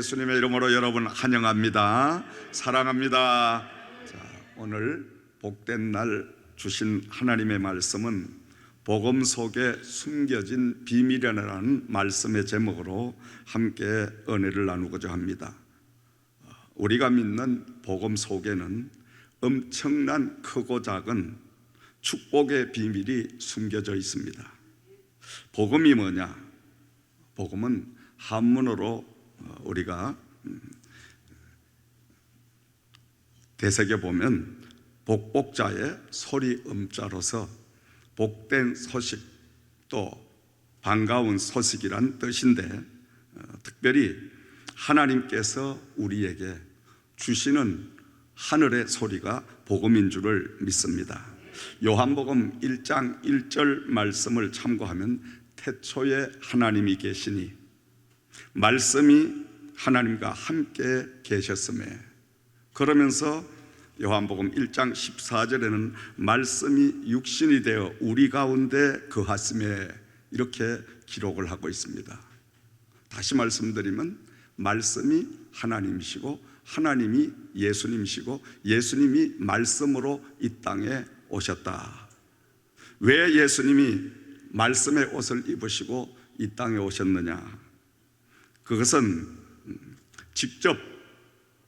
예수님의 이름으로 여러분 환영합니다. 사랑합니다. 자, 오늘 복된 날 주신 하나님의 말씀은 복음 속에 숨겨진 비밀이라는 말씀의 제목으로 함께 은혜를 나누고자 합니다. 우리가 믿는 복음 속에는 엄청난 크고 작은 축복의 비밀이 숨겨져 있습니다. 복음이 뭐냐? 복음은 한문으로 우리가 되새겨보면 복복자의 소리 음자로서 복된 소식, 또 반가운 소식이란 뜻인데, 특별히 하나님께서 우리에게 주시는 하늘의 소리가 복음인 줄을 믿습니다. 요한복음 1장 1절 말씀을 참고하면 태초에 하나님이 계시니 말씀이 하나님과 함께 계셨음에, 그러면서 요한복음 1장 14절에는 말씀이 육신이 되어 우리 가운데 거하심에, 이렇게 기록을 하고 있습니다. 다시 말씀드리면 말씀이 하나님이시고 하나님이 예수님이시고 예수님이 말씀으로 이 땅에 오셨다. 왜 예수님이 말씀의 옷을 입으시고 이 땅에 오셨느냐? 그것은 직접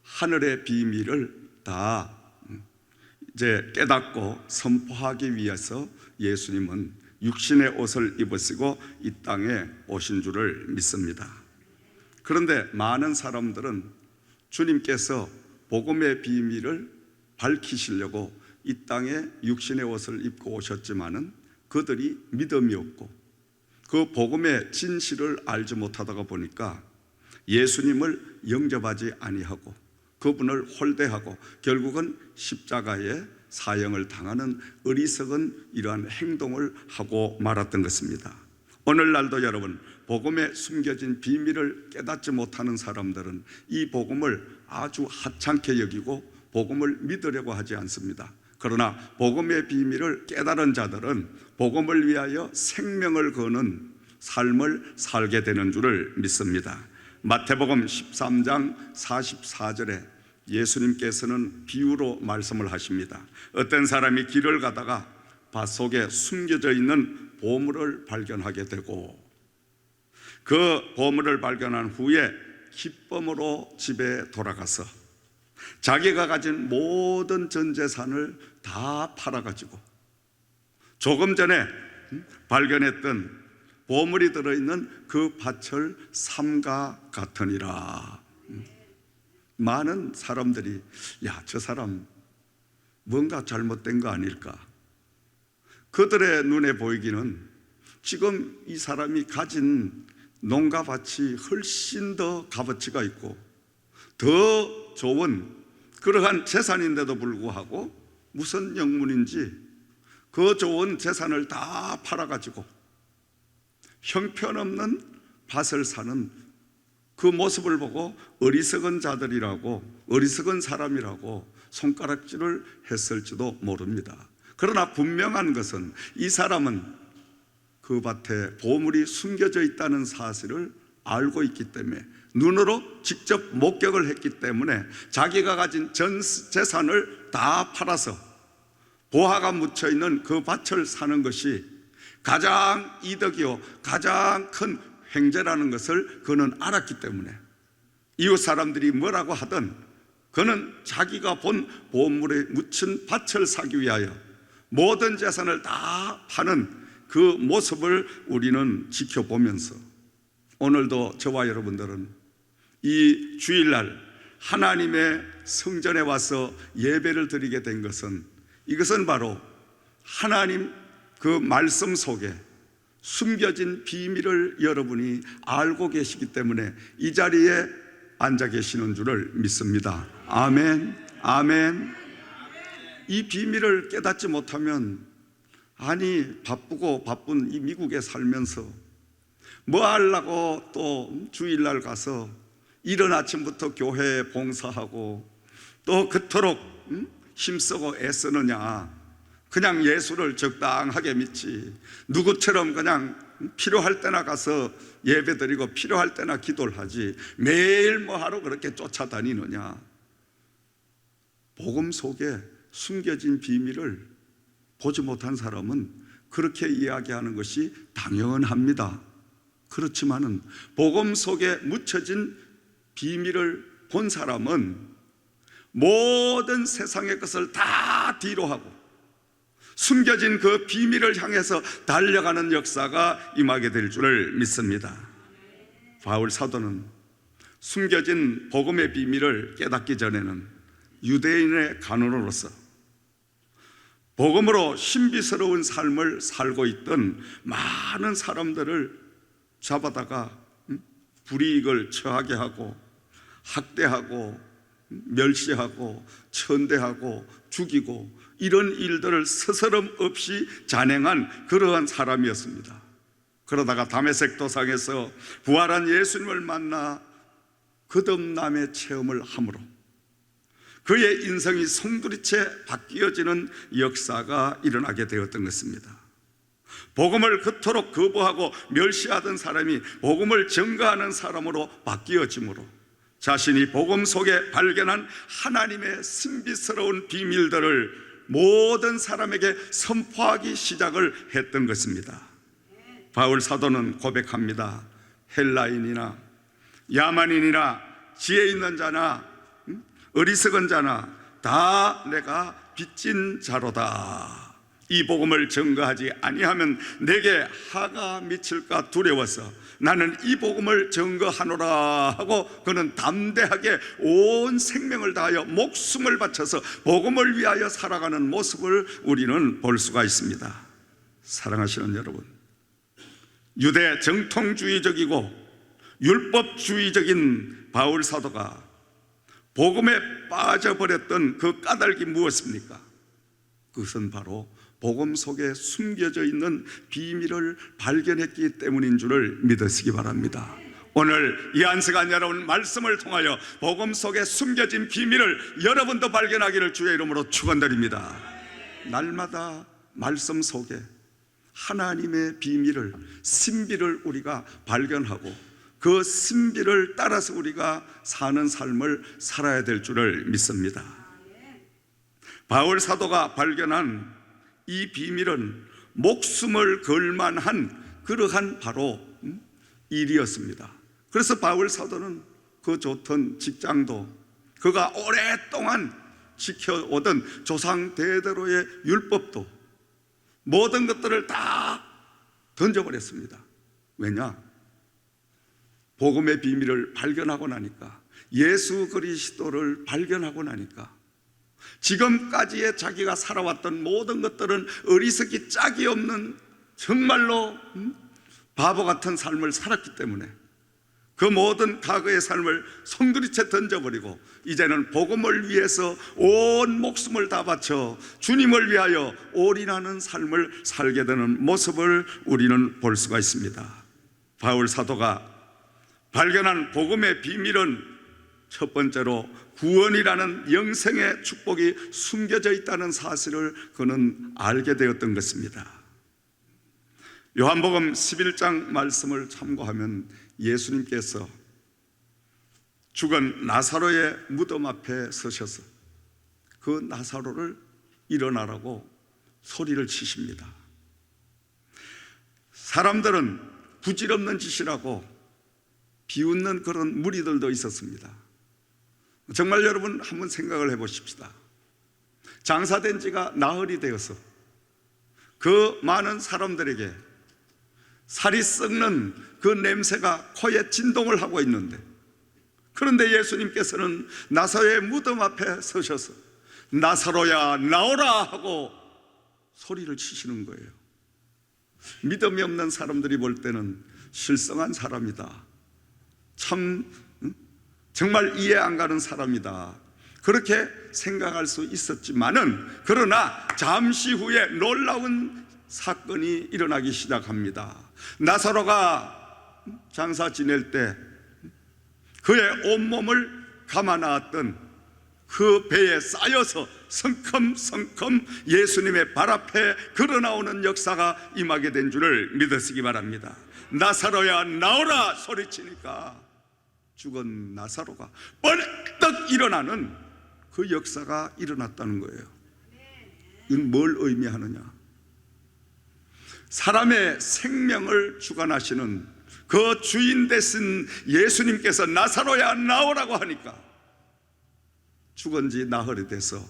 하늘의 비밀을 다 이제 깨닫고 선포하기 위해서 예수님은 육신의 옷을 입으시고 이 땅에 오신 줄을 믿습니다. 그런데 많은 사람들은 주님께서 복음의 비밀을 밝히시려고 이 땅에 육신의 옷을 입고 오셨지만은 그들이 믿음이 없고 그 복음의 진실을 알지 못하다가 보니까 예수님을 영접하지 아니하고 그분을 홀대하고 결국은 십자가의 사형을 당하는 어리석은 이러한 행동을 하고 말았던 것입니다. 오늘날도 여러분, 복음에 숨겨진 비밀을 깨닫지 못하는 사람들은 이 복음을 아주 하찮게 여기고 복음을 믿으려고 하지 않습니다. 그러나 복음의 비밀을 깨달은 자들은 복음을 위하여 생명을 거는 삶을 살게 되는 줄을 믿습니다. 마태복음 13장 44절에 예수님께서는 비유로 말씀을 하십니다. 어떤 사람이 길을 가다가 밭 속에 숨겨져 있는 보물을 발견하게 되고 그 보물을 발견한 후에 기쁨으로 집에 돌아가서 자기가 가진 모든 전 재산을 다 팔아가지고 조금 전에 발견했던 보물이 들어있는 그 밭을 삼가 같으니라. 많은 사람들이 저 사람 뭔가 잘못된 거 아닐까? 그들의 눈에 보이기는 지금 이 사람이 가진 농가 밭이 훨씬 더 값어치가 있고 더 좋은 그러한 재산인데도 불구하고 무슨 영문인지 그 좋은 재산을 다 팔아가지고 형편없는 밭을 사는 그 모습을 보고 어리석은 자들이라고, 어리석은 사람이라고 손가락질을 했을지도 모릅니다. 그러나 분명한 것은 이 사람은 그 밭에 보물이 숨겨져 있다는 사실을 알고 있기 때문에, 눈으로 직접 목격을 했기 때문에 자기가 가진 전 재산을 다 팔아서 보화가 묻혀있는 그 밭을 사는 것이 가장 이득이요 가장 큰 횡재라는 것을 그는 알았기 때문에 이웃 사람들이 뭐라고 하든 그는 자기가 본 보물에 묻힌 밭을 사기 위하여 모든 재산을 다 파는 그 모습을 우리는 지켜보면서 오늘도 저와 여러분들은 이 주일날 하나님의 성전에 와서 예배를 드리게 된 것은, 이것은 바로 하나님 그 말씀 속에 숨겨진 비밀을 여러분이 알고 계시기 때문에 이 자리에 앉아 계시는 줄을 믿습니다. 아멘, 아멘. 이 비밀을 깨닫지 못하면, 바쁘고 바쁜 이 미국에 살면서 뭐 하려고 또 주일날 가서 이른 아침부터 교회에 봉사하고 또 그토록 힘쓰고 애쓰느냐. 그냥 예수를 적당하게 믿지 누구처럼 그냥 필요할 때나 가서 예배드리고 필요할 때나 기도를 하지 매일 뭐하러 그렇게 쫓아다니느냐. 복음 속에 숨겨진 비밀을 보지 못한 사람은 그렇게 이야기하는 것이 당연합니다. 그렇지만은 복음 속에 묻혀진 비밀을 본 사람은 모든 세상의 것을 다 뒤로 하고 숨겨진 그 비밀을 향해서 달려가는 역사가 임하게 될 줄을 믿습니다. 바울 사도는 숨겨진 복음의 비밀을 깨닫기 전에는 유대인의 간원으로서 복음으로 신비스러운 삶을 살고 있던 많은 사람들을 잡아다가 불이익을 처하게 하고 학대하고 멸시하고 천대하고 죽이고 이런 일들을 스스럼 없이 잔행한 그러한 사람이었습니다. 그러다가 다메섹 도상에서 부활한 예수님을 만나 거듭남의 체험을 함으로 그의 인생이 송두리째 바뀌어지는 역사가 일어나게 되었던 것입니다. 복음을 그토록 거부하고 멸시하던 사람이 복음을 증거하는 사람으로 바뀌어짐으로 자신이 복음 속에 발견한 하나님의 신비스러운 비밀들을 모든 사람에게 선포하기 시작을 했던 것입니다. 바울 사도는 고백합니다. 헬라인이나 야만인이나 지혜 있는 자나 어리석은 자나 다 내가 빚진 자로다. 이 복음을 증거하지 아니하면 내게 화가 미칠까 두려워서 나는 이 복음을 증거하노라 하고 그는 담대하게 온 생명을 다하여 목숨을 바쳐서 복음을 위하여 살아가는 모습을 우리는 볼 수가 있습니다. 사랑하시는 여러분, 유대 정통주의적이고 율법주의적인 바울 사도가 복음에 빠져버렸던 그 까닭이 무엇입니까? 그것은 바로 복음 속에 숨겨져 있는 비밀을 발견했기 때문인 줄을 믿으시기 바랍니다. 오늘 이한석한 여러분 말씀을 통하여 복음 속에 숨겨진 비밀을 여러분도 발견하기를 주의 이름으로 축원드립니다. 날마다 말씀 속에 하나님의 비밀을, 신비를 우리가 발견하고 그 신비를 따라서 우리가 사는 삶을 살아야 될 줄을 믿습니다. 바울 사도가 발견한 이 비밀은 목숨을 걸 만한 그러한 바로 일이었습니다. 그래서 바울 사도는 그 좋던 직장도 그가 오랫동안 지켜오던 조상 대대로의 율법도 모든 것들을 다 던져버렸습니다. 왜냐? 복음의 비밀을 발견하고 나니까, 예수 그리스도를 발견하고 나니까 지금까지의 자기가 살아왔던 모든 것들은 어리석기 짝이 없는 정말로 바보 같은 삶을 살았기 때문에 그 모든 과거의 삶을 송두리째 던져버리고 이제는 복음을 위해서 온 목숨을 다 바쳐 주님을 위하여 올인하는 삶을 살게 되는 모습을 우리는 볼 수가 있습니다. 바울 사도가 발견한 복음의 비밀은 첫 번째로 구원이라는 영생의 축복이 숨겨져 있다는 사실을 그는 알게 되었던 것입니다. 요한복음 11장 말씀을 참고하면 예수님께서 죽은 나사로의 무덤 앞에 서셔서 그 나사로를 일어나라고 소리를 치십니다. 사람들은 부질없는 짓이라고 비웃는 그런 무리들도 있었습니다. 정말 여러분 한번 생각을 해보십시다. 장사된 지가 나흘이 되어서 그 많은 사람들에게 살이 썩는 그 냄새가 코에 진동을 하고 있는데, 그런데 예수님께서는 나사로의 무덤 앞에 서셔서 나사로야 나오라 하고 소리를 치시는 거예요. 믿음이 없는 사람들이 볼 때는 실성한 사람이다, 참 정말 이해 안 가는 사람이다, 그렇게 생각할 수 있었지만은, 그러나 잠시 후에 놀라운 사건이 일어나기 시작합니다. 나사로가 장사 지낼 때 그의 온몸을 감아 놨던 그 배에 쌓여서 성큼성큼 예수님의 발 앞에 걸어나오는 역사가 임하게 된 줄을 믿으시기 바랍니다. 나사로야 나오라 소리치니까 죽은 나사로가 벌떡 일어나는 그 역사가 일어났다는 거예요. 이건 뭘 의미하느냐? 사람의 생명을 주관하시는 그 주인 되신 예수님께서 나사로야 나오라고 하니까 죽은 지 나흘이 돼서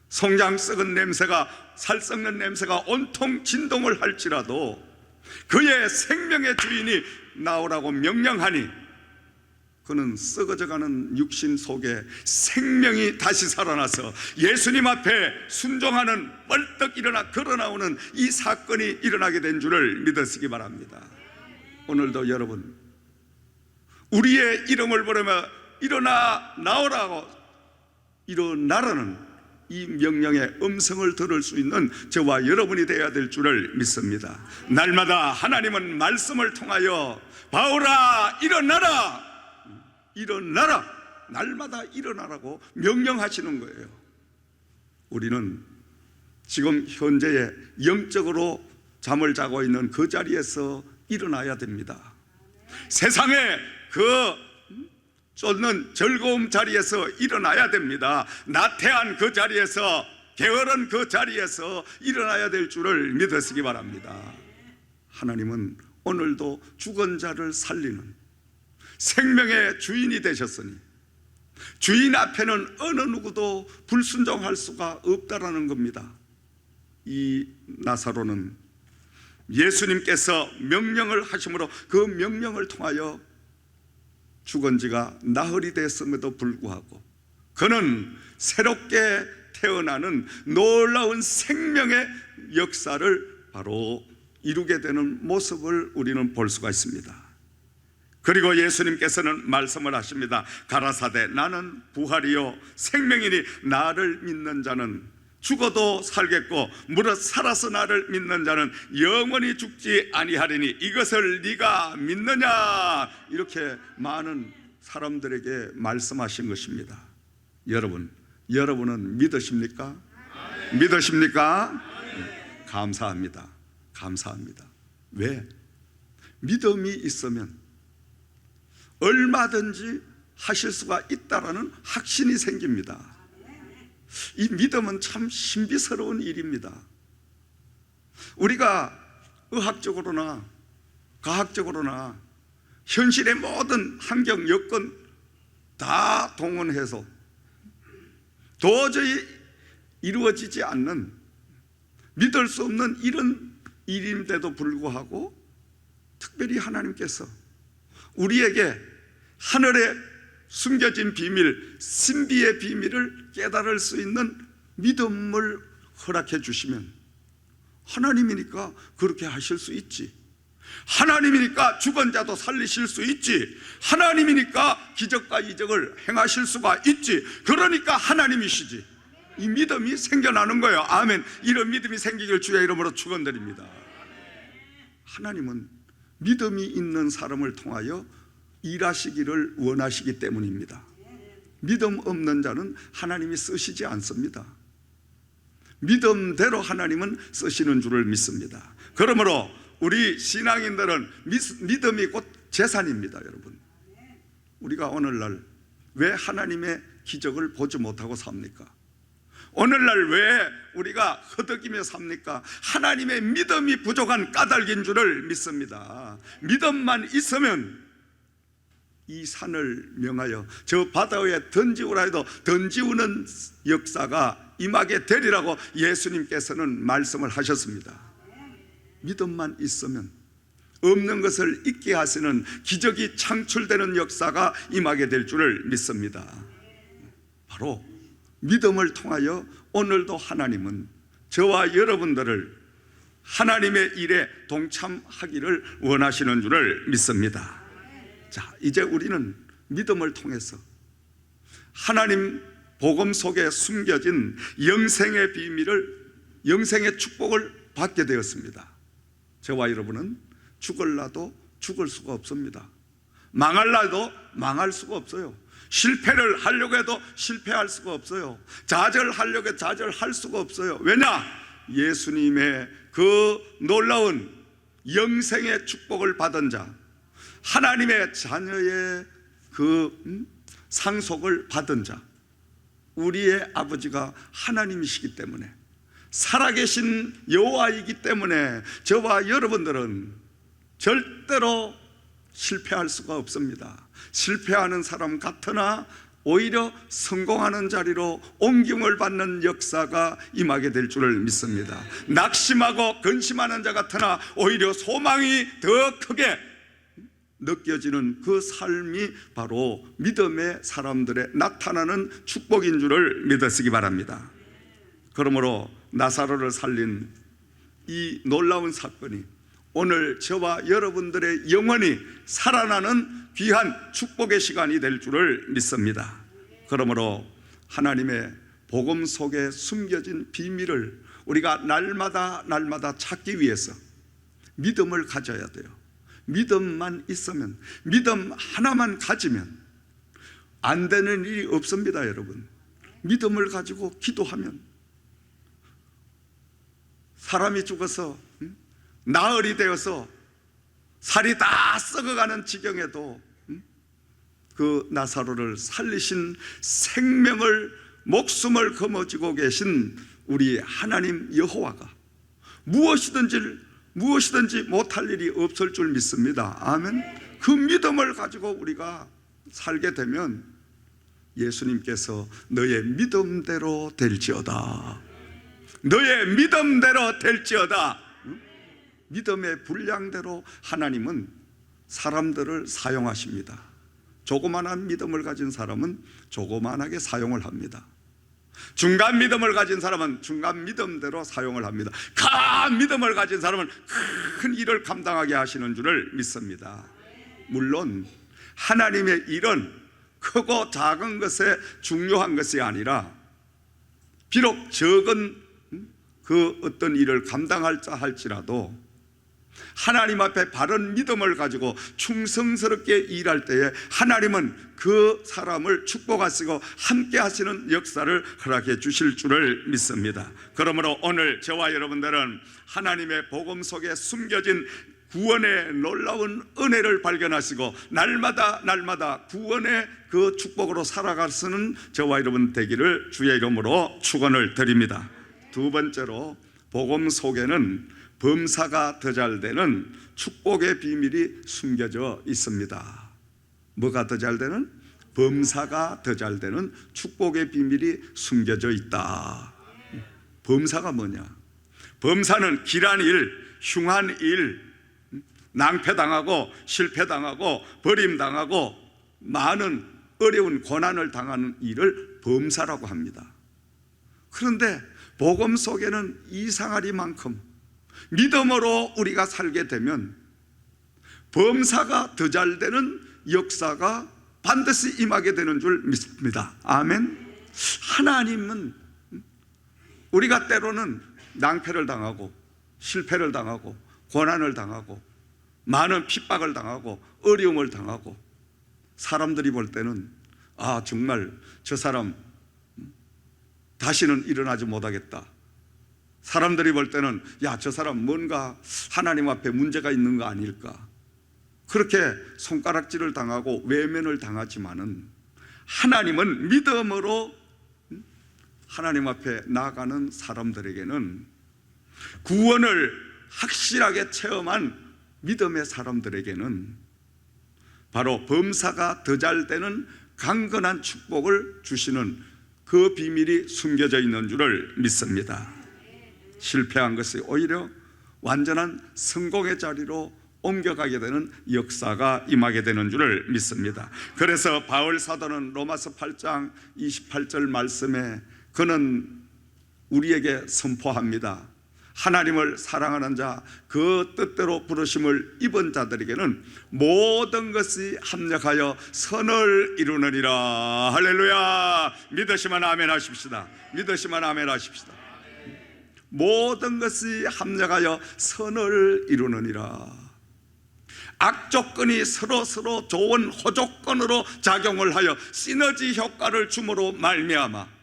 성장 썩은 냄새가, 살 썩는 냄새가 온통 진동을 할지라도 그의 생명의 주인이 나오라고 명령하니 그는 썩어져가는 육신 속에 생명이 다시 살아나서 예수님 앞에 순종하는, 벌떡 일어나 걸어나오는 이 사건이 일어나게 된 줄을 믿으시기 바랍니다. 오늘도 여러분, 우리의 이름을 부르며 일어나 나오라고, 일어나라는 이 명령의 음성을 들을 수 있는 저와 여러분이 되어야 될 줄을 믿습니다. 날마다 하나님은 말씀을 통하여 바울아 일어나라, 일어나라, 날마다 일어나라고 명령하시는 거예요. 우리는 지금 현재의 영적으로 잠을 자고 있는 그 자리에서 일어나야 됩니다. 세상의 그 쫓는 즐거움 자리에서 일어나야 됩니다. 나태한 그 자리에서, 게으른 그 자리에서 일어나야 될 줄을 믿으시기 바랍니다. 하나님은 오늘도 죽은 자를 살리는 생명의 주인이 되셨으니 주인 앞에는 어느 누구도 불순종할 수가 없다라는 겁니다. 이 나사로는 예수님께서 명령을 하심으로 그 명령을 통하여 죽은 지가 나흘이 됐음에도 불구하고 그는 새롭게 태어나는 놀라운 생명의 역사를 바로 이루게 되는 모습을 우리는 볼 수가 있습니다. 그리고 예수님께서는 말씀을 하십니다. 가라사대 나는 부활이요 생명이니 나를 믿는 자는 죽어도 살겠고 무릇 살아서 나를 믿는 자는 영원히 죽지 아니하리니 이것을 네가 믿느냐, 이렇게 많은 사람들에게 말씀하신 것입니다. 여러분은 믿으십니까? 믿으십니까? 감사합니다. 감사합니다. 왜? 믿음이 있으면 얼마든지 하실 수가 있다라는 확신이 생깁니다. 이 믿음은 참 신비스러운 일입니다. 우리가 의학적으로나 과학적으로나 현실의 모든 환경 여건 다 동원해서 도저히 이루어지지 않는, 믿을 수 없는 이런 일인데도 불구하고 특별히 하나님께서 우리에게 하늘에 숨겨진 비밀, 신비의 비밀을 깨달을 수 있는 믿음을 허락해 주시면 하나님이니까 그렇게 하실 수 있지, 하나님이니까 죽은 자도 살리실 수 있지, 하나님이니까 기적과 이적을 행하실 수가 있지, 그러니까 하나님이시지. 이 믿음이 생겨나는 거예요. 아멘. 이런 믿음이 생기길 주의 이름으로 축원드립니다. 하나님은 믿음이 있는 사람을 통하여 일하시기를 원하시기 때문입니다. 믿음 없는 자는 하나님이 쓰시지 않습니다. 믿음대로 하나님은 쓰시는 줄을 믿습니다. 그러므로 우리 신앙인들은 믿음이 곧 재산입니다. 여러분, 우리가 오늘날 왜 하나님의 기적을 보지 못하고 삽니까? 오늘날 왜 우리가 허덕이며 삽니까? 하나님의 믿음이 부족한 까닭인 줄을 믿습니다. 믿음만 있으면 이 산을 명하여 저 바다 위에 던지우라 해도 던지우는 역사가 임하게 되리라고 예수님께서는 말씀을 하셨습니다. 믿음만 있으면 없는 것을 있게 하시는 기적이 창출되는 역사가 임하게 될 줄을 믿습니다. 바로 믿음을 통하여 오늘도 하나님은 저와 여러분들을 하나님의 일에 동참하기를 원하시는 줄을 믿습니다. 자, 이제 우리는 믿음을 통해서 하나님 복음 속에 숨겨진 영생의 비밀을, 영생의 축복을 받게 되었습니다. 저와 여러분은 죽을라도 죽을 수가 없습니다. 망할라도 망할 수가 없어요. 실패를 하려고 해도 실패할 수가 없어요. 좌절하려고 해도 좌절할 수가 없어요. 왜냐? 예수님의 그 놀라운 영생의 축복을 받은 자, 하나님의 자녀의 그 상속을 받은 자, 우리의 아버지가 하나님이시기 때문에, 살아계신 여호와이기 때문에 저와 여러분들은 절대로 실패할 수가 없습니다. 실패하는 사람 같으나 오히려 성공하는 자리로 옮김을 받는 역사가 임하게 될 줄을 믿습니다. 낙심하고 근심하는 자 같으나 오히려 소망이 더 크게 느껴지는 그 삶이 바로 믿음의 사람들의 나타나는 축복인 줄을 믿으시기 바랍니다. 그러므로 나사로를 살린 이 놀라운 사건이 오늘 저와 여러분들의 영혼이 살아나는 귀한 축복의 시간이 될 줄을 믿습니다. 그러므로 하나님의 복음 속에 숨겨진 비밀을 우리가 날마다 찾기 위해서 믿음을 가져야 돼요. 믿음만 있으면, 믿음 하나만 가지면 안 되는 일이 없습니다. 여러분, 믿음을 가지고 기도하면 사람이 죽어서 나흘이 되어서 살이 다 썩어가는 지경에도 그 나사로를 살리신 생명을, 목숨을 거머쥐고 계신 우리 하나님 여호와가 무엇이든지 못할 일이 없을 줄 믿습니다. 아멘. 그 믿음을 가지고 우리가 살게 되면 예수님께서 너의 믿음대로 될지어다, 너의 믿음대로 될지어다, 믿음의 분량대로 하나님은 사람들을 사용하십니다. 조그만한 믿음을 가진 사람은 조그만하게 사용을 합니다. 중간 믿음을 가진 사람은 중간 믿음대로 사용을 합니다. 큰 믿음을 가진 사람은 큰 일을 감당하게 하시는 줄을 믿습니다. 물론 하나님의 일은 크고 작은 것에 중요한 것이 아니라 비록 적은 그 어떤 일을 감당할자 할지라도 하나님 앞에 바른 믿음을 가지고 충성스럽게 일할 때에 하나님은 그 사람을 축복하시고 함께 하시는 역사를 허락해 주실 줄을 믿습니다. 그러므로 오늘 저와 여러분들은 하나님의 복음 속에 숨겨진 구원의 놀라운 은혜를 발견하시고 날마다 구원의 그 축복으로 살아가시는 저와 여러분 되기를 주의 이름으로 축원을 드립니다. 두 번째로, 복음 속에는 범사가 더 잘 되는 축복의 비밀이 숨겨져 있습니다. 뭐가 더 잘 되는? 범사가 더 잘 되는 축복의 비밀이 숨겨져 있다. 범사가 뭐냐? 범사는 길한 일, 흉한 일, 낭패당하고 실패당하고 버림당하고 많은 어려운 고난을 당하는 일을 범사라고 합니다. 그런데 복음 속에는 이상하리만큼 믿음으로 우리가 살게 되면 범사가 더 잘 되는 역사가 반드시 임하게 되는 줄 믿습니다. 아멘. 하나님은 우리가 때로는 낭패를 당하고 실패를 당하고 고난을 당하고 많은 핍박을 당하고 어려움을 당하고 사람들이 볼 때는 정말 저 사람 다시는 일어나지 못하겠다. 사람들이 볼 때는 저 사람 뭔가 하나님 앞에 문제가 있는 거 아닐까, 그렇게 손가락질을 당하고 외면을 당하지만은 하나님은 믿음으로 하나님 앞에 나아가는 사람들에게는, 구원을 확실하게 체험한 믿음의 사람들에게는 바로 범사가 더 잘 되는 강건한 축복을 주시는 그 비밀이 숨겨져 있는 줄을 믿습니다. 실패한 것이 오히려 완전한 성공의 자리로 옮겨가게 되는 역사가 임하게 되는 줄을 믿습니다. 그래서 바울 사도는 로마서 8장 28절 말씀에 그는 우리에게 선포합니다. 하나님을 사랑하는 자, 그 뜻대로 부르심을 입은 자들에게는 모든 것이 합력하여 선을 이루느니라. 할렐루야. 믿으시면 아멘 하십시다. 믿으시면 아멘 하십시다. 모든 것이 합력하여 선을 이루느니라. 악조건이 서로 좋은 호조건으로 작용을 하여 시너지 효과를 줌으로 말미암아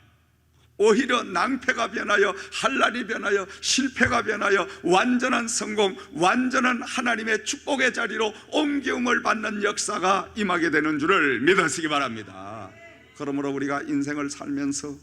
오히려 낭패가 변하여 한란이 변하여 실패가 변하여 완전한 성공, 완전한 하나님의 축복의 자리로 옮김을 받는 역사가 임하게 되는 줄을 믿으시기 바랍니다. 그러므로 우리가 인생을 살면서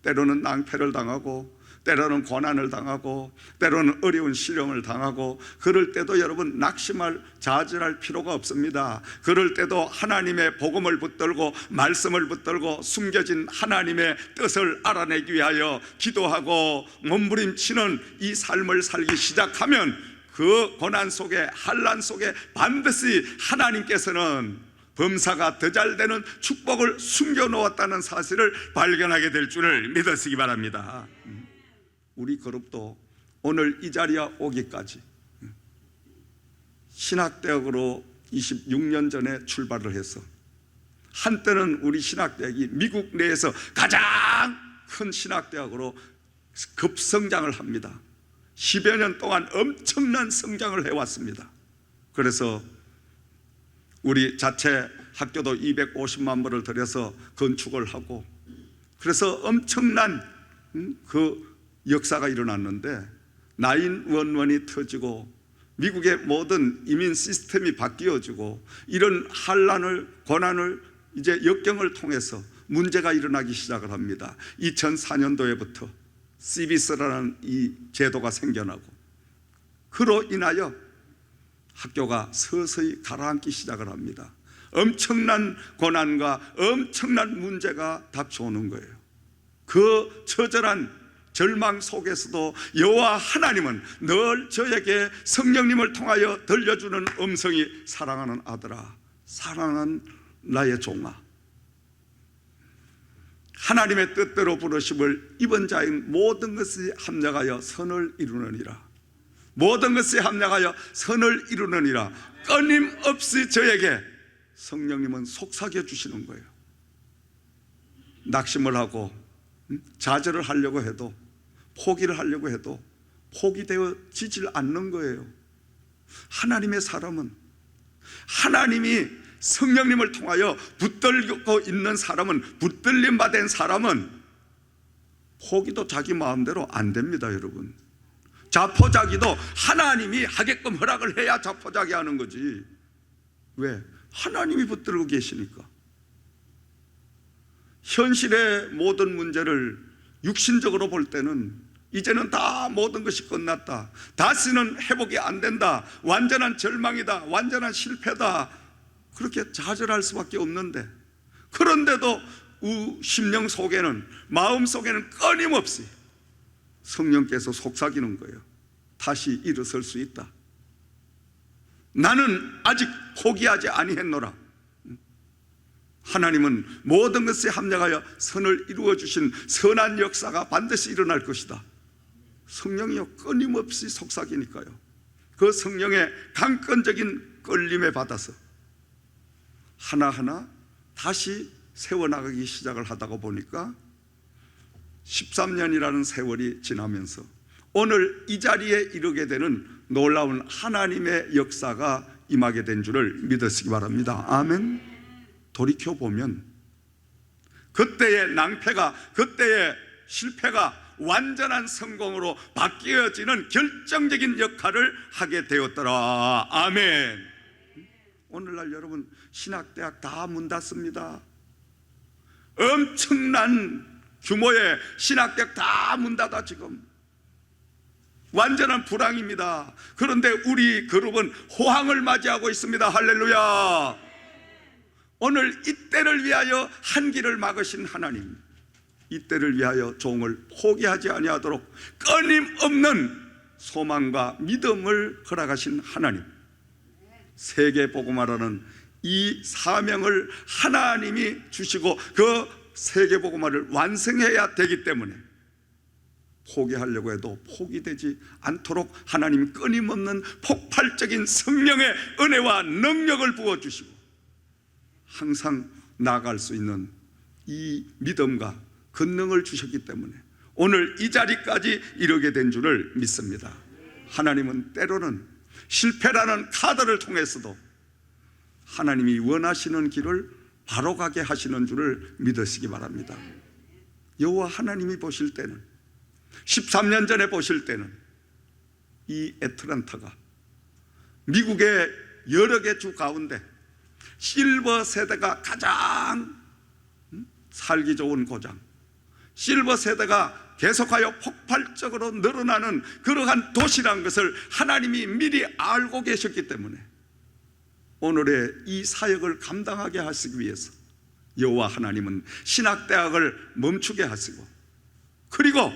때로는 낭패를 당하고, 때로는 고난을 당하고, 때로는 어려운 시련을 당하고, 그럴 때도 여러분 낙심할, 좌절할 필요가 없습니다. 그럴 때도 하나님의 복음을 붙들고 말씀을 붙들고 숨겨진 하나님의 뜻을 알아내기 위하여 기도하고 몸부림치는 이 삶을 살기 시작하면 그 고난 속에, 환난 속에 반드시 하나님께서는 범사가 더 잘 되는 축복을 숨겨놓았다는 사실을 발견하게 될 줄을 믿으시기 바랍니다. 우리 그룹도 오늘 이 자리에 오기까지 신학대학으로 26년 전에 출발을 해서 한때는 우리 신학대학이 미국 내에서 가장 큰 신학대학으로 급성장을 합니다. 10여 년 동안 엄청난 성장을 해왔습니다. 그래서 우리 자체 학교도 250만 불을 들여서 건축을 하고, 그래서 엄청난 그 역사가 일어났는데 911이 터지고 미국의 모든 이민 시스템이 바뀌어지고 이런 환난을, 고난을, 이제 역경을 통해서 문제가 일어나기 시작을 합니다. 2004년도에부터 CBS라는 이 제도가 생겨나고, 그로 인하여 학교가 서서히 가라앉기 시작을 합니다. 엄청난 고난과 엄청난 문제가 닥쳐오는 거예요. 그 처절한 절망 속에서도 여호와 하나님은 늘 저에게 성령님을 통하여 들려주는 음성이, 사랑하는 아들아, 사랑하는 나의 종아, 하나님의 뜻대로 부르심을 입은 자인 모든 것이 합력하여 선을 이루느니라. 모든 것이 합력하여 선을 이루느니라. 끊임없이 저에게 성령님은 속삭여 주시는 거예요. 낙심을 하고 좌절을 하려고 해도, 포기를 하려고 해도 포기되어지질 않는 거예요. 하나님의 사람은, 하나님이 성령님을 통하여 붙들고 있는 사람은, 붙들림 받은 사람은 포기도 자기 마음대로 안 됩니다. 여러분, 자포자기도 하나님이 하게끔 허락을 해야 자포자기 하는 거지. 왜? 하나님이 붙들고 계시니까. 현실의 모든 문제를 육신적으로 볼 때는 이제는 다 모든 것이 끝났다, 다시는 회복이 안 된다, 완전한 절망이다, 완전한 실패다, 그렇게 좌절할 수밖에 없는데, 그런데도 심령 속에는, 마음 속에는 끊임없이 성령께서 속삭이는 거예요. 다시 일어설 수 있다. 나는 아직 포기하지 아니했노라. 하나님은 모든 것에 합력하여 선을 이루어 주신 선한 역사가 반드시 일어날 것이다. 성령이요, 끊임없이 속삭이니까요. 그 성령의 강건적인 끌림에 받아서 하나하나 다시 세워나가기 시작을 하다가 보니까 13년이라는 세월이 지나면서 오늘 이 자리에 이르게 되는 놀라운 하나님의 역사가 임하게 된 줄을 믿으시기 바랍니다. 아멘. 돌이켜보면 그때의 낭패가, 그때의 실패가 완전한 성공으로 바뀌어지는 결정적인 역할을 하게 되었더라. 아멘. 오늘날 여러분, 신학대학 다 문 닫습니다. 엄청난 규모의 신학대학 다 문 닫아 지금. 완전한 불황입니다. 그런데 우리 그룹은 호황을 맞이하고 있습니다. 할렐루야. 오늘 이때를 위하여 한 길을 막으신 하나님, 이때를 위하여 종을 포기하지 아니하도록 끊임없는 소망과 믿음을 허락하신 하나님, 세계 복음화라는 이 사명을 하나님이 주시고 그 세계 복음화를 완성해야 되기 때문에 포기하려고 해도 포기되지 않도록 하나님이 끊임없는 폭발적인 성령의 은혜와 능력을 부어주시고 항상 나아갈 수 있는 이 믿음과 권능을 주셨기 때문에 오늘 이 자리까지 이르게 된 줄을 믿습니다. 하나님은 때로는 실패라는 카드를 통해서도 하나님이 원하시는 길을 바로 가게 하시는 줄을 믿으시기 바랍니다. 여호와 하나님이 보실 때는, 13년 전에 보실 때는 이 애틀란타가 미국의 여러 개 주 가운데 실버 세대가 가장 살기 좋은 고장, 실버 세대가 계속하여 폭발적으로 늘어나는 그러한 도시라는 것을 하나님이 미리 알고 계셨기 때문에 오늘의 이 사역을 감당하게 하시기 위해서 여호와 하나님은 신학대학을 멈추게 하시고, 그리고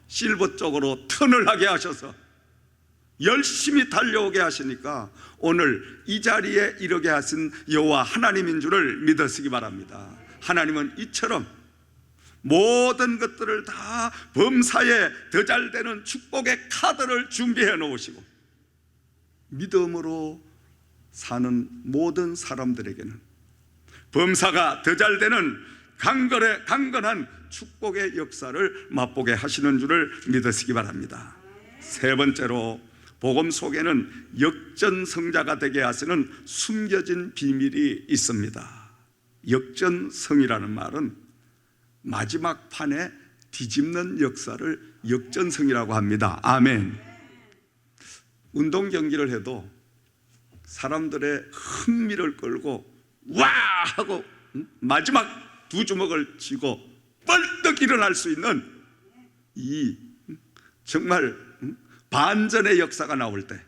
실버 쪽으로 턴을 하게 하셔서 열심히 달려오게 하시니까 오늘 이 자리에 이르게 하신 여호와 하나님인 줄을 믿으시기 바랍니다. 하나님은 이처럼 모든 것들을 다 범사에 더 잘되는 축복의 카드를 준비해 놓으시고 믿음으로 사는 모든 사람들에게는 범사가 더 잘되는 강건한 축복의 역사를 맛보게 하시는 줄을 믿으시기 바랍니다. 세 번째로, 복음 속에는 역전성자가 되게 하시는 숨겨진 비밀이 있습니다. 역전성이라는 말은 마지막 판에 뒤집는 역사를 역전성이라고 합니다. 아멘. 운동 경기를 해도 사람들의 흥미를 끌고 와 하고 마지막 두 주먹을 쥐고 벌떡 일어날 수 있는 이 정말 반전의 역사가 나올 때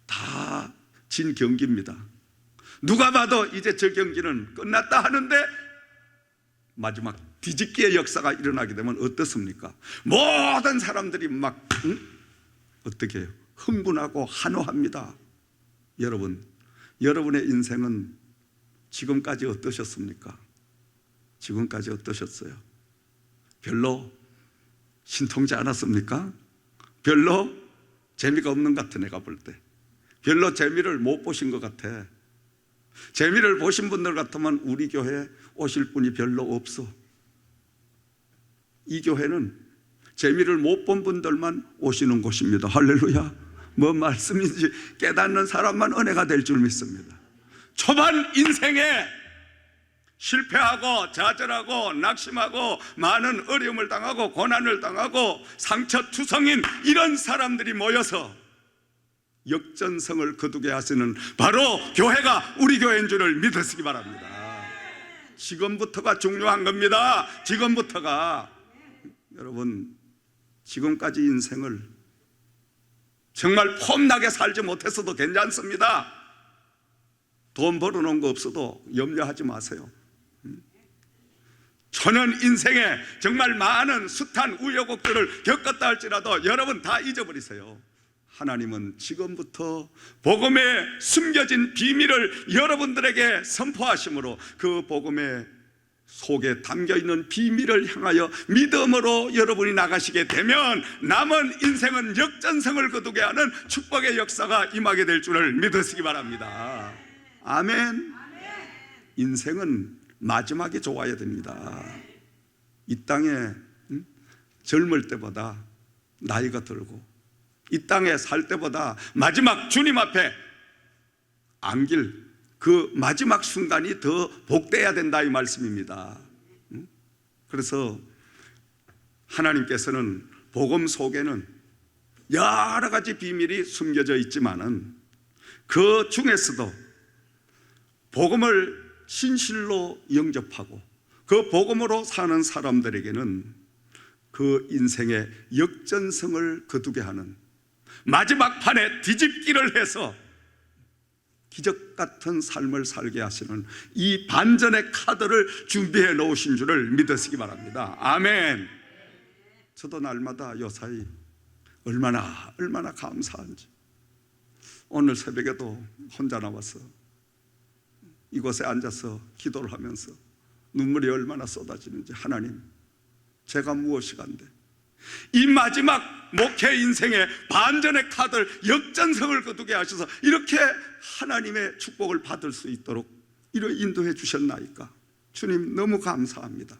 다 진 경기입니다. 누가 봐도 이제 저 경기는 끝났다 하는데 마지막 뒤집기의 역사가 일어나게 되면 어떻습니까? 모든 사람들이 막 어떻게 해요? 흥분하고 환호합니다. 여러분, 여러분의 인생은 지금까지 어떠셨습니까? 지금까지 어떠셨어요? 별로 신통치 않았습니까? 별로 재미가 없는 것 같아. 내가 볼 때 별로 재미를 못 보신 것 같아. 재미를 보신 분들 같으면 우리 교회에 오실 분이 별로 없어. 이 교회는 재미를 못 본 분들만 오시는 곳입니다. 할렐루야. 뭔 말씀인지 깨닫는 사람만 은혜가 될 줄 믿습니다. 초반 인생에 실패하고 좌절하고 낙심하고 많은 어려움을 당하고 고난을 당하고 상처투성인 이런 사람들이 모여서 역전성을 거두게 하시는 바로 교회가 우리 교회인 줄을 믿으시기 바랍니다. 지금부터가 중요한 겁니다. 지금부터가. 여러분, 지금까지 인생을 정말 폼나게 살지 못했어도 괜찮습니다. 돈 벌어놓은 거 없어도 염려하지 마세요. 저는 인생에 정말 많은 숱한 우여곡절을 겪었다 할지라도 여러분 다 잊어버리세요. 하나님은 지금부터 복음의 숨겨진 비밀을 여러분들에게 선포하심으로 그 복음의 속에 담겨있는 비밀을 향하여 믿음으로 여러분이 나가시게 되면 남은 인생은 역전성을 거두게 하는 축복의 역사가 임하게 될 줄을 믿으시기 바랍니다. 아멘. 인생은 마지막이 좋아야 됩니다. 이 땅에 젊을 때보다 나이가 들고 이 땅에 살 때보다 마지막 주님 앞에 안길 그 마지막 순간이 더 복되어야 된다 이 말씀입니다. 그래서 하나님께서는 복음 속에는 여러 가지 비밀이 숨겨져 있지만은 그 중에서도 복음을 진실로 영접하고 그 복음으로 사는 사람들에게는 그 인생의 역전성을 거두게 하는 마지막 판에 뒤집기를 해서 기적 같은 삶을 살게 하시는 이 반전의 카드를 준비해 놓으신 줄을 믿으시기 바랍니다. 아멘. 저도 날마다 요사이 얼마나 감사한지. 오늘 새벽에도 혼자 나와서 이곳에 앉아서 기도를 하면서 눈물이 얼마나 쏟아지는지. 하나님, 제가 무엇이 간데 이 마지막 목회 인생의 반전의 카드를 역전성을 거두게 하셔서 이렇게 하나님의 축복을 받을 수 있도록 이렇게 인도해 주셨나이까. 주님 너무 감사합니다.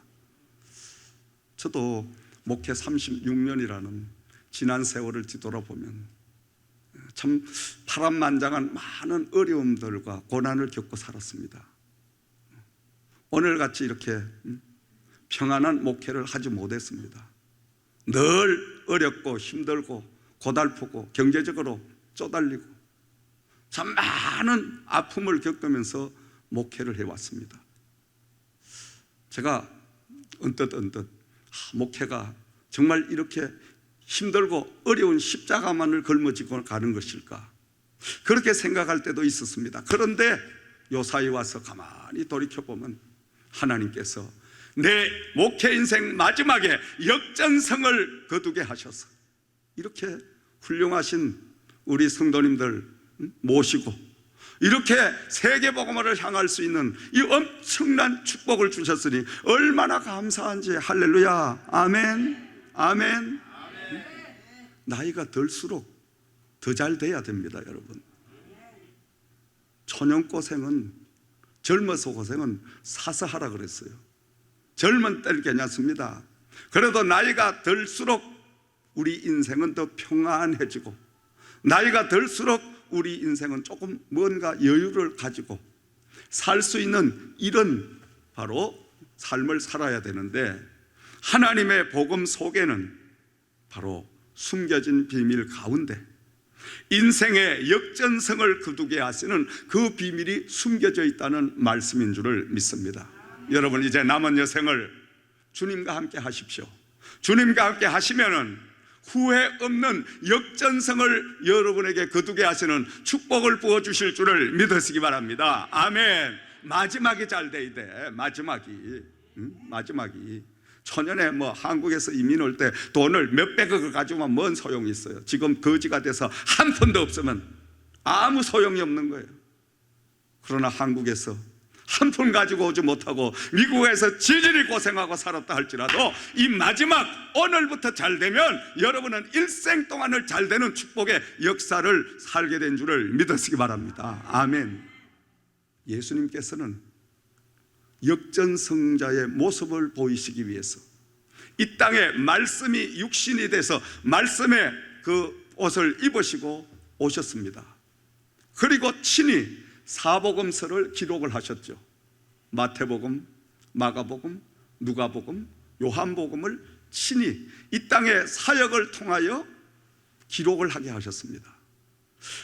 저도 목회 36년이라는 지난 세월을 뒤돌아보면 참 파란만장한 많은 어려움들과 고난을 겪고 살았습니다. 오늘같이 이렇게 평안한 목회를 하지 못했습니다. 늘 어렵고 힘들고 고달프고 경제적으로 쪼달리고 참 많은 아픔을 겪으면서 목회를 해왔습니다. 제가 언뜻 목회가 정말 이렇게 힘들고 어려운 십자가만을 걸머지고 가는 것일까, 그렇게 생각할 때도 있었습니다. 그런데 요사이 와서 가만히 돌이켜보면 하나님께서 내 목회 인생 마지막에 역전성을 거두게 하셔서 이렇게 훌륭하신 우리 성도님들 모시고 이렇게 세계복음화를 향할 수 있는 이 엄청난 축복을 주셨으니 얼마나 감사한지. 할렐루야. 아멘. 아멘. 나이가 들수록 더 잘 돼야 됩니다, 여러분. 초년 고생은, 젊어서 고생은 사서 하라 그랬어요. 젊은 때는 괜찮습니다. 그래도 나이가 들수록 우리 인생은 더 평안해지고, 나이가 들수록 우리 인생은 조금 뭔가 여유를 가지고 살 수 있는 이런 바로 삶을 살아야 되는데, 하나님의 복음 속에는 바로 숨겨진 비밀 가운데 인생의 역전성을 거두게 하시는 그 비밀이 숨겨져 있다는 말씀인 줄을 믿습니다. 여러분, 이제 남은 여생을 주님과 함께 하십시오. 주님과 함께 하시면은 후회 없는 역전성을 여러분에게 거두게 하시는 축복을 부어주실 줄을 믿으시기 바랍니다. 아멘. 마지막이 잘 돼야 돼. 마지막이. 초년에 한국에서 이민 올 때 돈을 몇백억을 가지고만 뭔 소용이 있어요. 지금 거지가 돼서 한 푼도 없으면 아무 소용이 없는 거예요. 그러나 한국에서 한 푼 가지고 오지 못하고 미국에서 지질이 고생하고 살았다 할지라도 이 마지막 오늘부터 잘 되면 여러분은 일생 동안을 잘 되는 축복의 역사를 살게 된 줄을 믿으시기 바랍니다. 아멘. 예수님께서는 역전성자의 모습을 보이시기 위해서 이 땅에 말씀이 육신이 돼서 말씀의 그 옷을 입으시고 오셨습니다. 그리고 친히 사복음서를 기록을 하셨죠. 마태복음, 마가복음, 누가복음, 요한복음을 친히 이 땅의 사역을 통하여 기록을 하게 하셨습니다.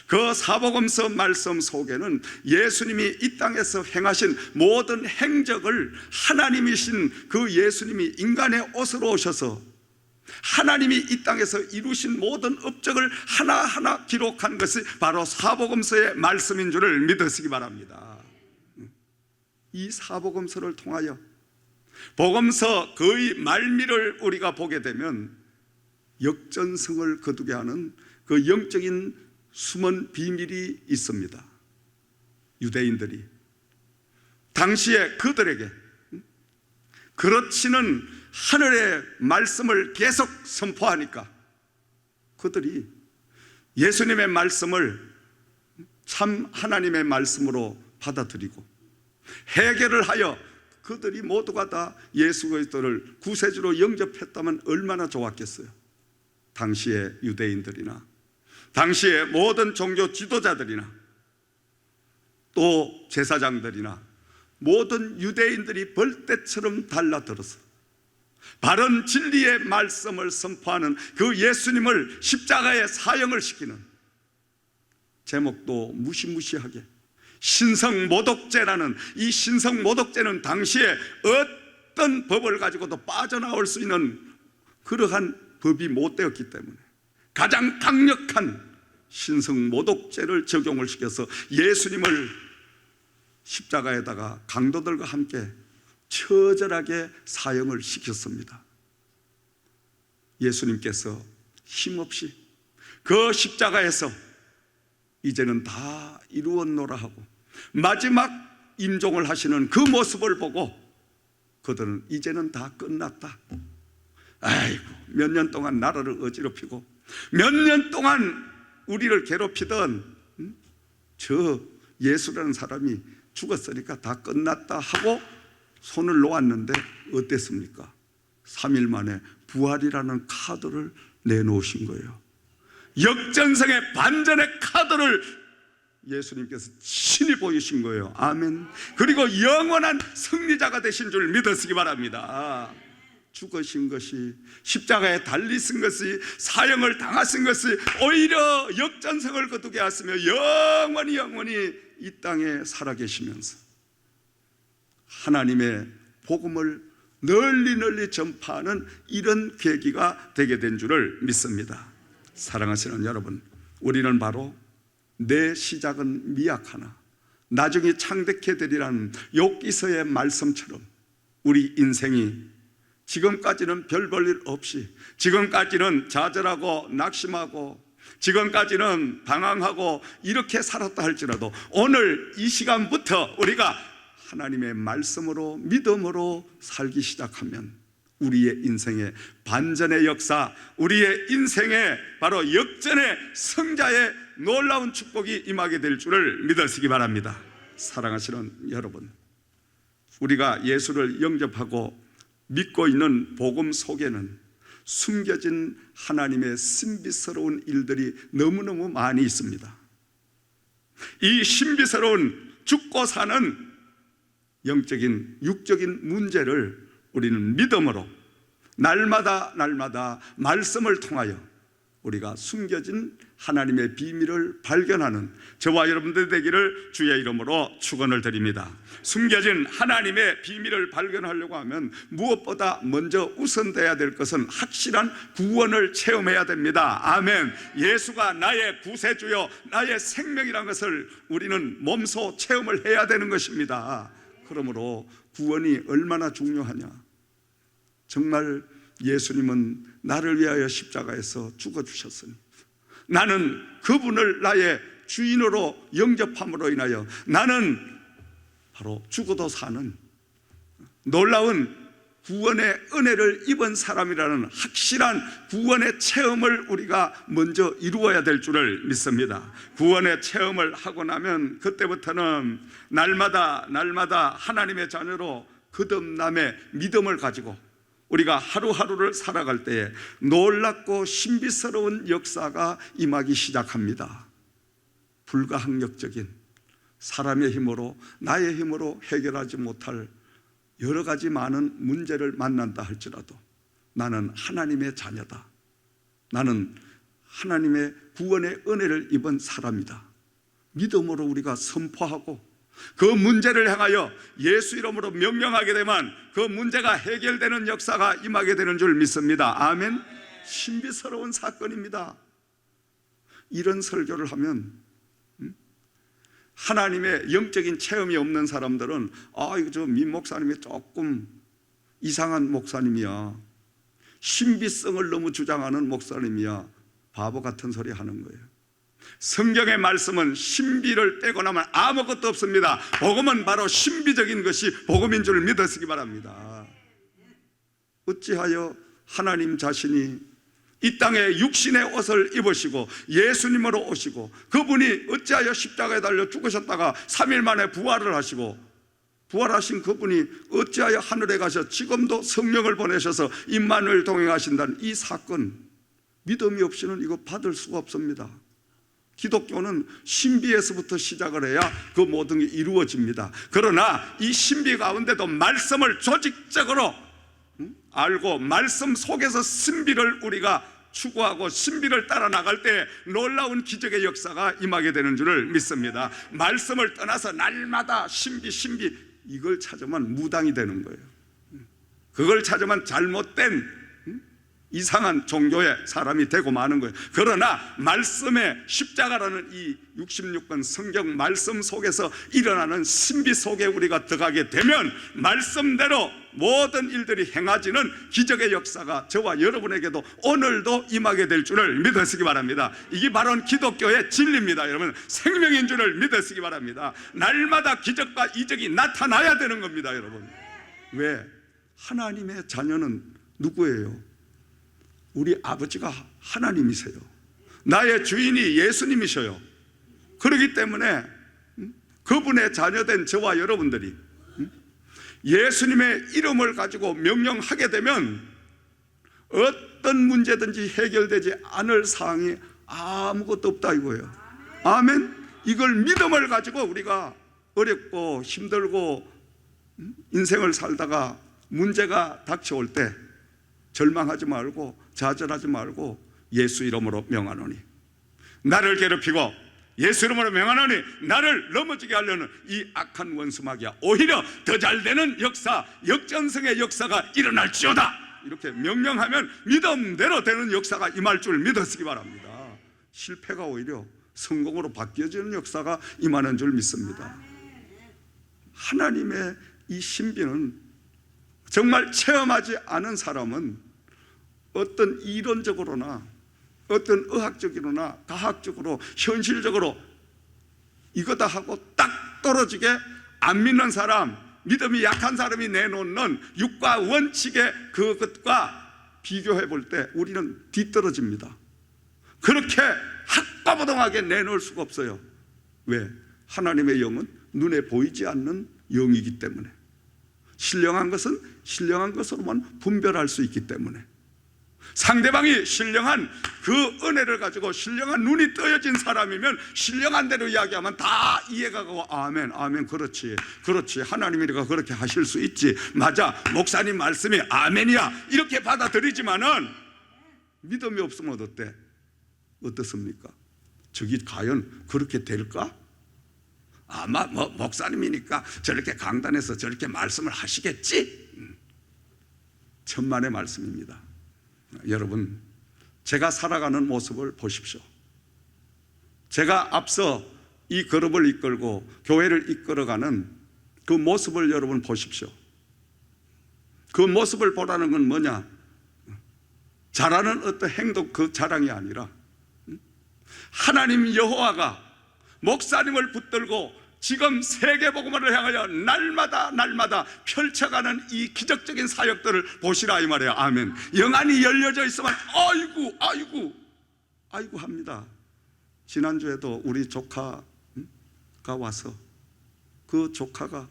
그 사복음서 말씀 속에는 예수님이 이 땅에서 행하신 모든 행적을 하나님이신 그 예수님이 인간의 옷으로 오셔서 하나님이 이 땅에서 이루신 모든 업적을 하나하나 기록한 것이 바로 사복음서의 말씀인 줄을 믿으시기 바랍니다. 이 사복음서를 통하여 복음서 거의 말미를 우리가 보게 되면 역전성을 거두게 하는 그 영적인 숨은 비밀이 있습니다. 유대인들이 당시에 그들에게 그렇지는 하늘의 말씀을 계속 선포하니까 그들이 예수님의 말씀을 참 하나님의 말씀으로 받아들이고 해결을 하여 그들이 모두가 다 예수 그리스도를 구세주로 영접했다면 얼마나 좋았겠어요. 당시의 유대인들이나 당시의 모든 종교 지도자들이나 또 제사장들이나 모든 유대인들이 벌떼처럼 달라들어서 바른 진리의 말씀을 선포하는 그 예수님을 십자가에 사형을 시키는, 제목도 무시무시하게 신성모독죄라는, 이 신성모독죄는 당시에 어떤 법을 가지고도 빠져나올 수 있는 그러한 법이 못 되었기 때문에 가장 강력한 신성모독죄를 적용을 시켜서 예수님을 십자가에다가 강도들과 함께 처절하게 사형을 시켰습니다. 예수님께서 힘없이 그 십자가에서 이제는 다 이루었노라 하고 마지막 임종을 하시는 그 모습을 보고 그들은 이제는 다 끝났다. 아이고, 몇 년 동안 나라를 어지럽히고 몇 년 동안 우리를 괴롭히던 저 예수라는 사람이 죽었으니까 다 끝났다 하고 손을 놓았는데 어땠습니까? 3일 만에 부활이라는 카드를 내놓으신 거예요. 역전성의 반전의 카드를 예수님께서 친히 보이신 거예요. 아멘. 그리고 영원한 승리자가 되신 줄 믿으시기 바랍니다. 죽으신 것이, 십자가에 달리신 것이, 사형을 당하신 것이 오히려 역전성을 거두게 하시며 영원히 이 땅에 살아계시면서 하나님의 복음을 널리 전파하는 이런 계기가 되게 된 줄을 믿습니다. 사랑하시는 여러분, 우리는 바로 내 시작은 미약하나 나중에 창대케 되리라는 욥기서의 말씀처럼 우리 인생이 지금까지는 별 볼 일 없이, 지금까지는 좌절하고 낙심하고, 지금까지는 방황하고 이렇게 살았다 할지라도 오늘 이 시간부터 우리가 하나님의 말씀으로, 믿음으로 살기 시작하면 우리의 인생의 반전의 역사, 우리의 인생의 바로 역전의 성자의 놀라운 축복이 임하게 될 줄을 믿으시기 바랍니다. 사랑하시는 여러분, 우리가 예수를 영접하고 믿고 있는 복음 속에는 숨겨진 하나님의 신비스러운 일들이 너무너무 많이 있습니다. 이 신비스러운 죽고 사는 영적인, 육적인 문제를 우리는 믿음으로 날마다 말씀을 통하여 우리가 숨겨진 하나님의 비밀을 발견하는 저와 여러분들 되기를 주의 이름으로 축원을 드립니다. 숨겨진 하나님의 비밀을 발견하려고 하면 무엇보다 먼저 우선돼야 될 것은 확실한 구원을 체험해야 됩니다. 아멘. 예수가 나의 구세주요 나의 생명이라는 것을 우리는 몸소 체험을 해야 되는 것입니다. 그러므로 구원이 얼마나 중요하냐. 정말 예수님은 나를 위하여 십자가에서 죽어주셨으니 나는 그분을 나의 주인으로 영접함으로 인하여 나는 바로 죽어도 사는 놀라운 구원의 은혜를 입은 사람이라는 확실한 구원의 체험을 우리가 먼저 이루어야 될 줄을 믿습니다. 구원의 체험을 하고 나면 그때부터는 날마다 하나님의 자녀로 거듭남의 믿음을 가지고 우리가 하루하루를 살아갈 때에 놀랍고 신비스러운 역사가 임하기 시작합니다. 불가항력적인 사람의 힘으로, 나의 힘으로 해결하지 못할 여러 가지 많은 문제를 만난다 할지라도 나는 하나님의 자녀다. 나는 하나님의 구원의 은혜를 입은 사람이다. 믿음으로 우리가 선포하고 그 문제를 향하여 예수 이름으로 명령하게 되면 그 문제가 해결되는 역사가 임하게 되는 줄 믿습니다. 아멘. 신비스러운 사건입니다. 이런 설교를 하면 하나님의 영적인 체험이 없는 사람들은 이거 저 민 목사님이 조금 이상한 목사님이야, 신비성을 너무 주장하는 목사님이야, 바보 같은 소리 하는 거예요. 성경의 말씀은 신비를 떼고 나면 아무것도 없습니다. 복음은 바로 신비적인 것이 복음인 줄 믿으시기 바랍니다. 어찌하여 하나님 자신이 이 땅에 육신의 옷을 입으시고 예수님으로 오시고 그분이 어찌하여 십자가에 달려 죽으셨다가 3일 만에 부활을 하시고 부활하신 그분이 어찌하여 하늘에 가셔 지금도 성령을 보내셔서 임마누엘 동행하신다는 이 사건, 믿음이 없이는 이거 받을 수가 없습니다. 기독교는 신비에서부터 시작을 해야 그 모든 게 이루어집니다. 그러나 이 신비 가운데도 말씀을 조직적으로 알고 말씀 속에서 신비를 우리가 추구하고 신비를 따라 나갈 때 놀라운 기적의 역사가 임하게 되는 줄을 믿습니다. 말씀을 떠나서 날마다 신비 이걸 찾으면 무당이 되는 거예요. 그걸 찾으면 잘못된 이상한 종교의 사람이 되고 마는 거예요. 그러나 말씀의 십자가라는 이 66권 성경 말씀 속에서 일어나는 신비 속에 우리가 들어가게 되면 말씀대로 모든 일들이 행해지는 기적의 역사가 저와 여러분에게도 오늘도 임하게 될 줄을 믿으시기 바랍니다. 이게 바로 기독교의 진리입니다. 여러분, 생명인 줄을 믿으시기 바랍니다. 날마다 기적과 이적이 나타나야 되는 겁니다. 여러분, 왜? 하나님의 자녀는 누구예요? 우리 아버지가 하나님이세요. 나의 주인이 예수님이셔요. 그렇기 때문에 그분의 자녀된 저와 여러분들이 예수님의 이름을 가지고 명령하게 되면 어떤 문제든지 해결되지 않을 사항이 아무것도 없다 이거예요. 아멘. 이걸 믿음을 가지고 우리가 어렵고 힘들고 인생을 살다가 문제가 닥쳐올 때 절망하지 말고 좌절하지 말고 예수 이름으로 명하노니, 나를 괴롭히고 예수 이름으로 명하노니 나를 넘어지게 하려는 이 악한 원수마귀야, 오히려 더 잘되는 역사, 역전승의 역사가 일어날지어다. 이렇게 명령하면 믿음대로 되는 역사가 임할 줄 믿으시기 바랍니다. 실패가 오히려 성공으로 바뀌어지는 역사가 임하는 줄 믿습니다. 하나님의 이 신비는 정말 체험하지 않은 사람은 어떤 이론적으로나 어떤 의학적으로나 과학적으로 현실적으로 이거다 하고 딱 떨어지게 안 믿는 사람, 믿음이 약한 사람이 내놓는 육과 원칙의 그것과 비교해 볼 때 우리는 뒤떨어집니다. 그렇게 학과부동하게 내놓을 수가 없어요. 왜? 하나님의 영은 눈에 보이지 않는 영이기 때문에, 신령한 것은 신령한 것으로만 분별할 수 있기 때문에, 상대방이 신령한 그 은혜를 가지고 신령한 눈이 떠여진 사람이면 신령한 대로 이야기하면 다 이해가 가고 아멘, 아멘, 그렇지, 그렇지, 하나님이니까 그렇게 하실 수 있지, 맞아, 목사님 말씀이 아멘이야, 이렇게 받아들이지만은 믿음이 없으면 어떻습니까? 저기 과연 그렇게 될까? 아마 목사님이니까 저렇게 강단에서 저렇게 말씀을 하시겠지? 천만의 말씀입니다. 여러분, 제가 살아가는 모습을 보십시오. 제가 앞서 이 그룹을 이끌고 교회를 이끌어가는 그 모습을 여러분 보십시오. 그 모습을 보라는 건 뭐냐? 잘하는 어떤 행동, 그 자랑이 아니라 하나님 여호와가 목사님을 붙들고 지금 세계복음화를 향하여 날마다 펼쳐가는 이 기적적인 사역들을 보시라 이 말이에요. 아멘. 영안이 열려져 있으면 아이고 합니다. 지난주에도 우리 조카가 와서 그 조카가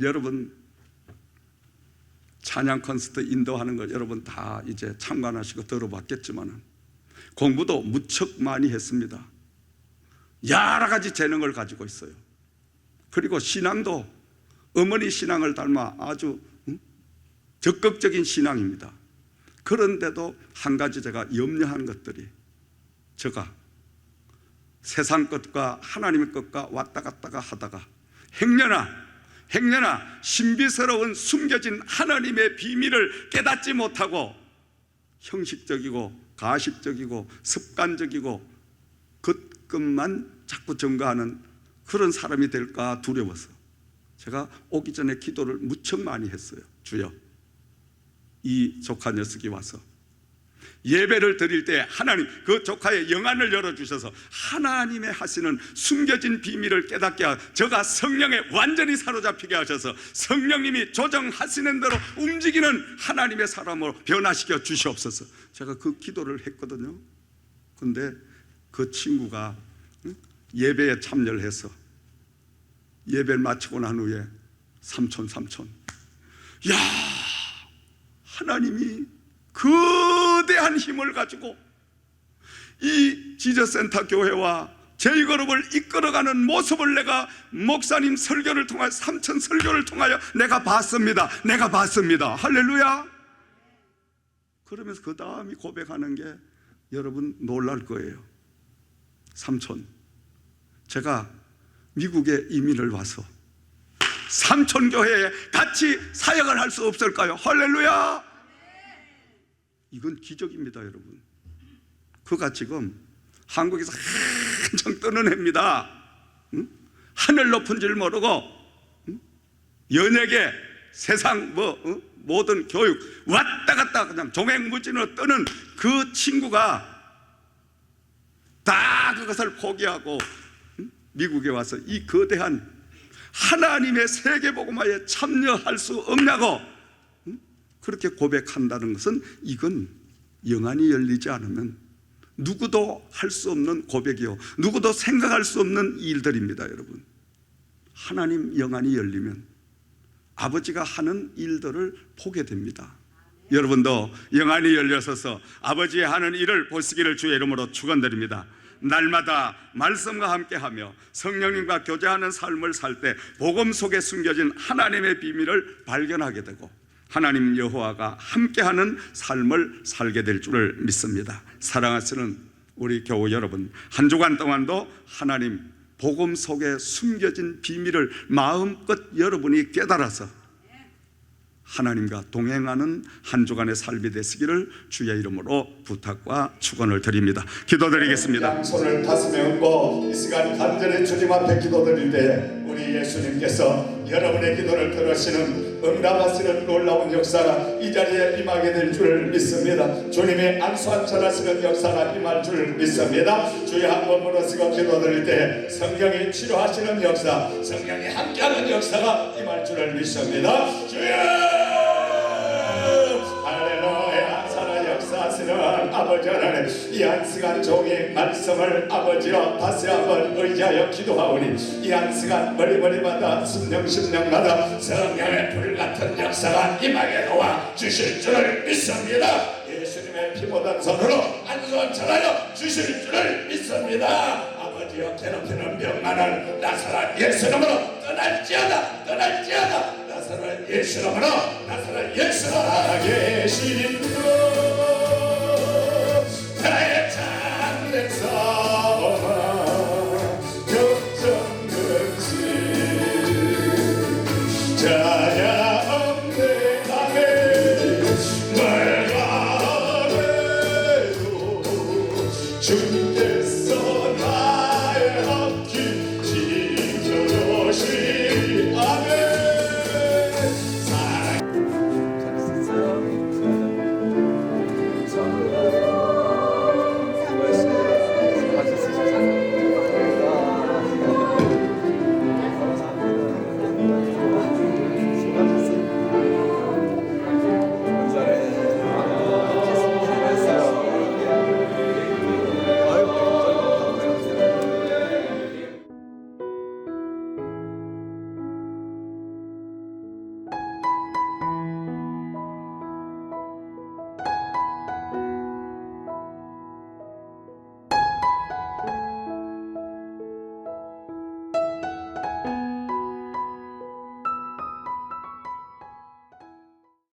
여러분 찬양 콘서트 인도하는 거 여러분 다 이제 참관하시고 들어봤겠지만 공부도 무척 많이 했습니다. 여러 가지 재능을 가지고 있어요. 그리고 신앙도 어머니 신앙을 닮아 아주 적극적인 신앙입니다. 그런데도 한 가지 제가 염려한 것들이, 제가 세상 것과 하나님의 것과 왔다 갔다가 하다가 행여나 신비스러운 숨겨진 하나님의 비밀을 깨닫지 못하고 형식적이고 가식적이고 습관적이고 것만 자꾸 증가하는 그런 사람이 될까 두려워서 제가 오기 전에 기도를 무척 많이 했어요. 주여, 이 조카 녀석이 와서 예배를 드릴 때 하나님 그 조카의 영안을 열어주셔서 하나님의 하시는 숨겨진 비밀을 깨닫게 하고 저가 성령에 완전히 사로잡히게 하셔서 성령님이 조정하시는 대로 움직이는 하나님의 사람으로 변화시켜 주시옵소서. 제가 그 기도를 했거든요. 근데 그 친구가 예배에 참여를 해서 예배를 마치고 난 후에 삼촌 야, 하나님이 거대한 힘을 가지고 이 지저센터 교회와 제이그룹을 이끌어가는 모습을 내가 목사님 설교를 통하여 삼촌 설교를 통하여 내가 봤습니다. 할렐루야. 그러면서 그 다음이 고백하는 게 여러분 놀랄 거예요. 삼촌, 제가 미국에 이민을 와서 삼촌교회에 같이 사역을 할 수 없을까요? 할렐루야. 이건 기적입니다. 여러분, 그가 지금 한국에서 한창 뜨는 애입니다. 하늘 높은 줄 모르고 연예계, 세상 모든 교육 왔다 갔다 그냥 종횡무진으로 뜨는 그 친구가 다 그것을 포기하고 미국에 와서 이 거대한 하나님의 세계복음화에 참여할 수 없냐고 그렇게 고백한다는 것은, 이건 영안이 열리지 않으면 누구도 할 수 없는 고백이요, 누구도 생각할 수 없는 일들입니다. 여러분, 하나님 영안이 열리면 아버지가 하는 일들을 보게 됩니다. 여러분도 영안이 열려서서 아버지의 하는 일을 보시기를 주의 이름으로 축원드립니다. 날마다 말씀과 함께하며 성령님과 교제하는 삶을 살 때 복음 속에 숨겨진 하나님의 비밀을 발견하게 되고 하나님 여호와가 함께하는 삶을 살게 될 줄을 믿습니다. 사랑하시는 우리 교우 여러분, 한 주간 동안도 하나님 복음 속에 숨겨진 비밀을 마음껏 여러분이 깨달아서 하나님과 동행하는 한 주간의 삶이 되시기를 주의 이름으로 부탁과 축원을 드립니다. 기도드리겠습니다. 양손을 가슴에 얹고 이 시간 간절히 주님 앞에 기도드릴 때 우리 예수님께서 여러분의 기도를 들으시는 응답하시는 놀라운 역사가 이 자리에 임하게 될 줄 믿습니다. 주님의 안수한철하시는 역사가 임할 줄 믿습니다. 주의 한번 물으시고 기도드릴 때 성령이 치료하시는 역사, 성령이 함께하는 역사가 임할 줄을 믿습니다. 주여! 할렐루야! 살아 역사하시는 아버지 하나님, 이 한 시간 종이 말씀을 아버지여 다시 한번 의지하여 기도하오니 이 한 시간 머리마다 심령마다 성령의 불같은 역사가 임하게 도와 주실 줄을 믿습니다. 예수님의 피 묻은 손으로 안수함 전하여 주실 줄을 믿습니다. 아버지여, 괴롭히는 병만은 나사렛 예수 이름으로 떠날지어다. 나사렛 예수 이름으로 살아계신 주